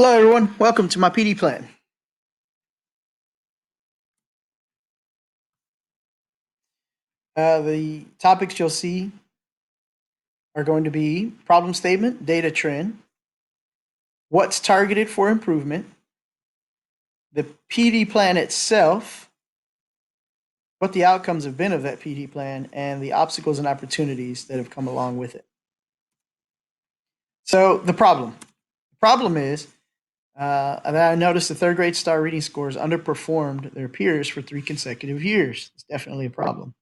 Hello, everyone. Welcome to my PD plan. The topics you'll see are going to be problem statement, data trend, what's targeted for improvement, the PD plan itself, what the outcomes have been of that PD plan, and the obstacles and opportunities that have come along with it. So, the problem. The problem is that I noticed the third grade star reading scores underperformed their peers for 3 consecutive years. It's definitely a problem.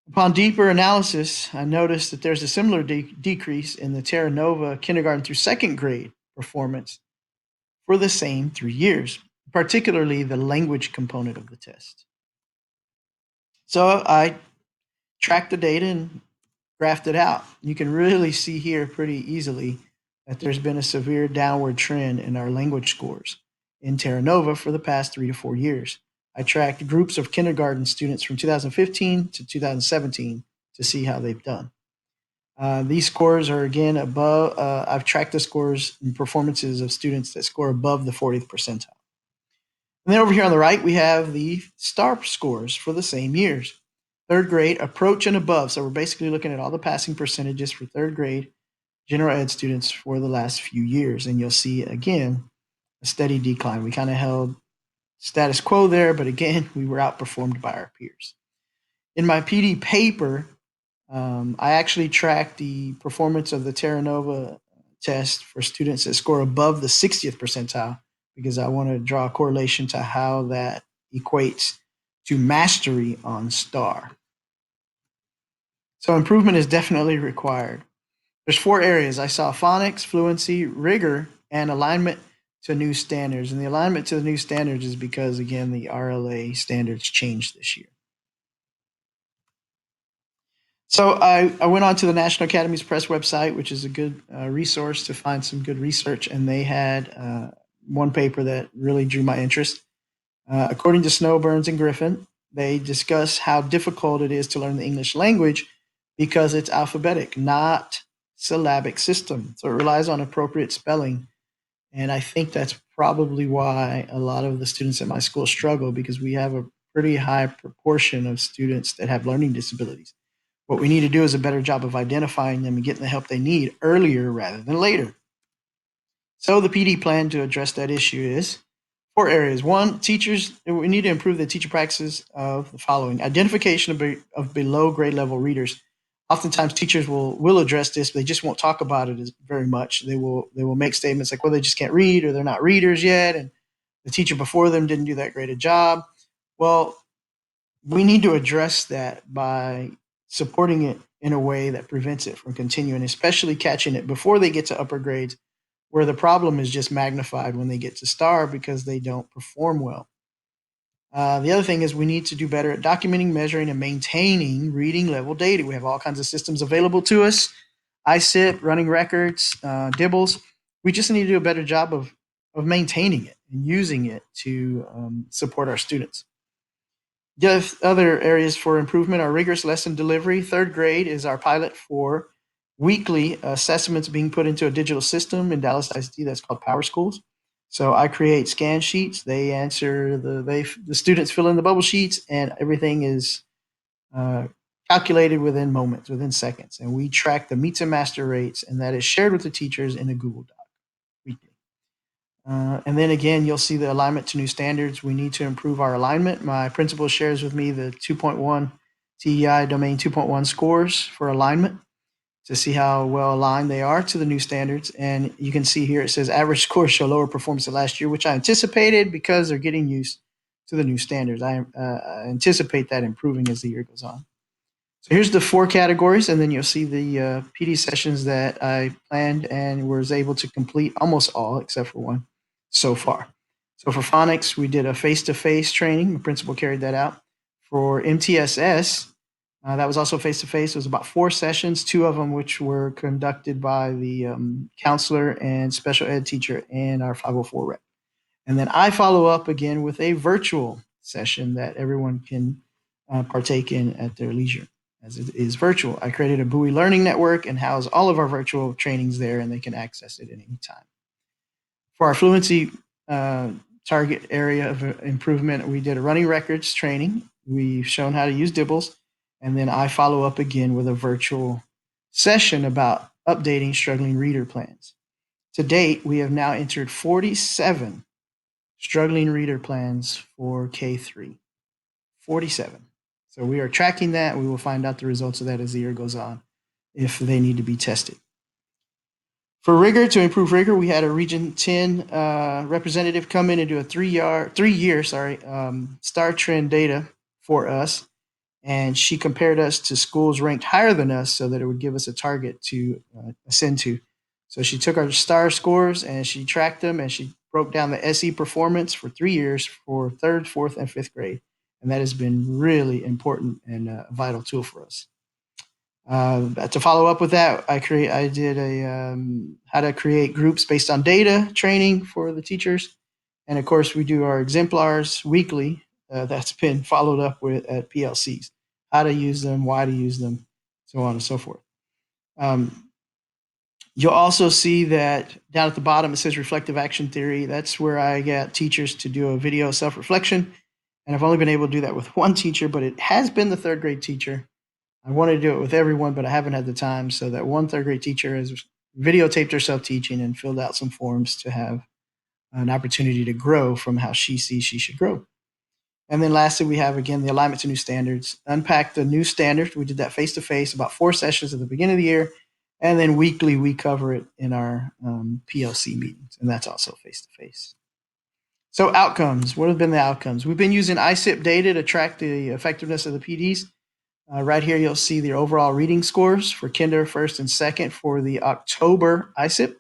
Upon deeper analysis, I noticed that there's a similar decrease in the Terra Nova kindergarten through second grade performance for the same 3 years, particularly the language component of the test. So I tracked the data and graphed it out. You can really see here pretty easily that there's been a severe downward trend in our language scores in Terra Nova for the past 3 to 4 years. I tracked groups of kindergarten students from 2015 to 2017 to see how they've done. These scores are again above. I've tracked the scores and performances of students that score above the 40th percentile. And then over here on the right, we have the STAR scores for the same years. Third grade, approach and above. So we're basically looking at all the passing percentages for third grade general ed students for the last few years. And you'll see again a steady decline. We kind of held status quo there, but again, we were outperformed by our peers. In my PD paper, I actually tracked the performance of the Terra Nova test for students that score above the 60th percentile because I want to draw a correlation to how that equates to mastery on STAR. So improvement is definitely required. There's 4 areas. I saw phonics, fluency, rigor, and alignment to new standards. And the alignment to the new standards is because, again, the RLA standards changed this year. So I went on to the National Academies Press website, which is a good resource to find some good research, and they had one paper that really drew my interest. According to Snow, Burns, and Griffin, they discuss how difficult it is to learn the English language because it's alphabetic, not syllabic system. So it relies on appropriate spelling. And I think that's probably why a lot of the students at my school struggle because we have a pretty high proportion of students that have learning disabilities. What we need to do is a better job of identifying them and getting the help they need earlier rather than later. So the PD plan to address that issue is 4 areas. One, teachers, we need to improve the teacher practices of the following. Identification of below grade level readers. Oftentimes teachers will address this, but they just won't talk about it very much. They will make statements like, well, they just can't read or they're not readers yet, and the teacher before them didn't do that great a job. Well, we need to address that by supporting it in a way that prevents it from continuing, especially catching it before they get to upper grades, where the problem is just magnified when they get to STAR because they don't perform well. The other thing is we need to do better at documenting, measuring, and maintaining reading level data. We have all kinds of systems available to us. ISIP, running records, Dibbles. We just need to do a better job of maintaining it and using it to support our students. The other areas for improvement are rigorous lesson delivery. Third grade is our pilot for weekly assessments being put into a digital system in Dallas ISD that's called Power Schools. So I create scan sheets. They answer the students fill in the bubble sheets, and everything is calculated within moments, within seconds. And we track the meets and master rates, and that is shared with the teachers in a Google Doc weekly. And then again, you'll see the alignment to new standards. We need to improve our alignment. My principal shares with me the 2.1 TEI Domain 2.1 scores for alignment to see how well aligned they are to the new standards. And you can see here it says average scores show lower performance than last year, which I anticipated because they're getting used to the new standards. I anticipate that improving as the year goes on. So here's the 4 categories, and then you'll see the PD sessions that I planned and was able to complete almost all except for one so far. So for phonics, we did a face-to-face training. The principal carried that out. For MTSS, that was also face-to-face. It was about 4 sessions, 2 of them which were conducted by the counselor and special ed teacher and our 504 rep. And then I follow up again with a virtual session that everyone can partake in at their leisure as it is virtual. I created a Bowie Learning Network and house all of our virtual trainings there, and they can access it at any time. For our fluency target area of improvement, we did a running records training. We've shown how to use Dibbles, and then I follow up again with a virtual session about updating struggling reader plans. To date, we have now entered 47 struggling reader plans for K3. 47. So we are tracking that. We will find out the results of that as the year goes on if they need to be tested. For rigor, to improve rigor, we had a Region 10 representative come in and do a 3-year star trend data for us. And she compared us to schools ranked higher than us so that it would give us a target to ascend to. So she took our star scores and she tracked them and she broke down the SE performance for 3 years for third, fourth, and fifth grade. And that has been really important and a vital tool for us. To follow up with that, I did a how to create groups based on data training for the teachers, and of course we do our exemplars weekly. That's been followed up with at PLCs, how to use them, why to use them, so on and so forth. You'll also see that down at the bottom it says reflective action theory. That's where I get teachers to do a video self-reflection, and I've only been able to do that with one teacher, but it has been the third grade teacher. I wanted to do it with everyone, but I haven't had the time. So that one third grade teacher has videotaped herself teaching and filled out some forms to have an opportunity to grow from how she sees she should grow. And then lastly, we have again the alignment to new standards. Unpack the new standards. We did that face to face, about 4 sessions at the beginning of the year, and then weekly we cover it in our PLC meetings, and that's also face to face. So outcomes. What have been the outcomes? We've been using ISIP data to track the effectiveness of the PDs. Right here, you'll see the overall reading scores for kinder, first, and second for the October ISIP.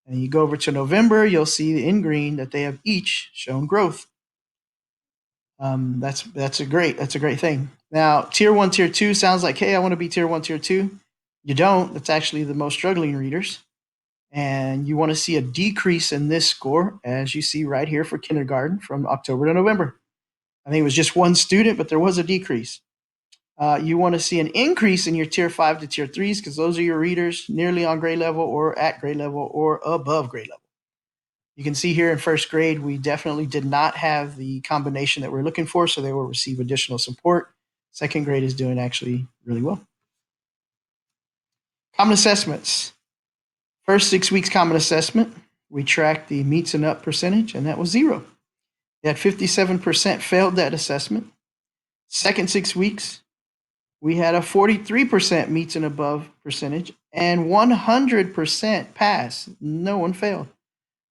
And you go over to November, you'll see in green that they have each shown growth. That's a great thing. Now, tier 1, tier 2 sounds like, hey, I want to be tier 1, tier 2. You don't. That's actually the most struggling readers. And you want to see a decrease in this score, as you see right here for kindergarten from October to November. I think it was just one student, but there was a decrease. You want to see an increase in your tier 5 to tier 3s because those are your readers nearly on grade level or at grade level or above grade level. You can see here in first grade, we definitely did not have the combination that we're looking for, so they will receive additional support. Second grade is doing actually really well. Common assessments. First 6 weeks common assessment, we tracked the meets and up percentage, and that was 0. We had 57% failed that assessment. Second 6 weeks, we had a 43% meets and above percentage and 100% pass. No one failed.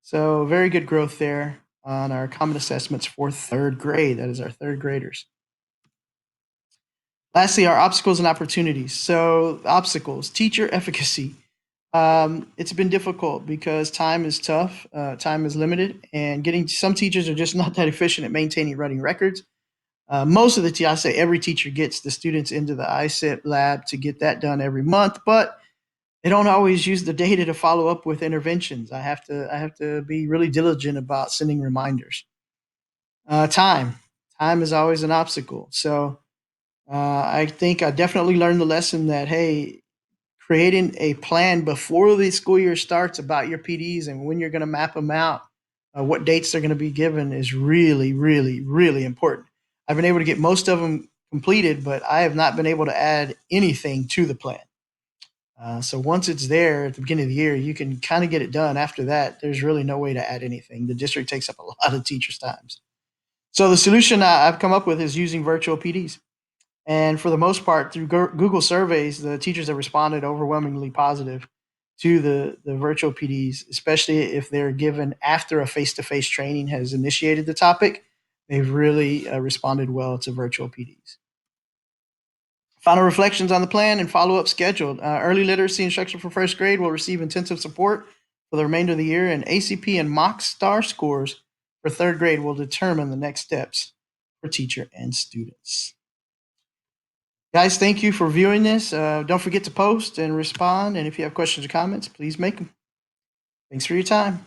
So very good growth there on our common assessments for third grade. That is our third graders. Lastly, our obstacles and opportunities. So obstacles, teacher efficacy. It's been difficult because time is tough, time is limited, and getting some teachers are just not that efficient at maintaining running records. Most of the I say every teacher gets the students into the ISIP lab to get that done every month, but they don't always use the data to follow up with interventions. I have to be really diligent about sending reminders. Time is always an obstacle. So I think I definitely learned the lesson that hey, creating a plan before the school year starts about your PDs and when you're going to map them out, what dates they're going to be given is really, really, really important. I've been able to get most of them completed, but I have not been able to add anything to the plan. So once it's there at the beginning of the year, you can kind of get it done. After that, there's really no way to add anything. The district takes up a lot of teachers' times. So the solution I've come up with is using virtual PDs. And for the most part, through Google surveys, the teachers have responded overwhelmingly positive to the virtual PDs, especially if they're given after a face-to-face training has initiated the topic. They've really responded well to virtual PDs. Final reflections on the plan and follow-up scheduled. Early literacy instruction for first grade will receive intensive support for the remainder of the year, and ACP and mock star scores for third grade will determine the next steps for teacher and students. Guys, thank you for viewing this. Don't forget to post and respond, and if you have questions or comments, please make them. Thanks for your time.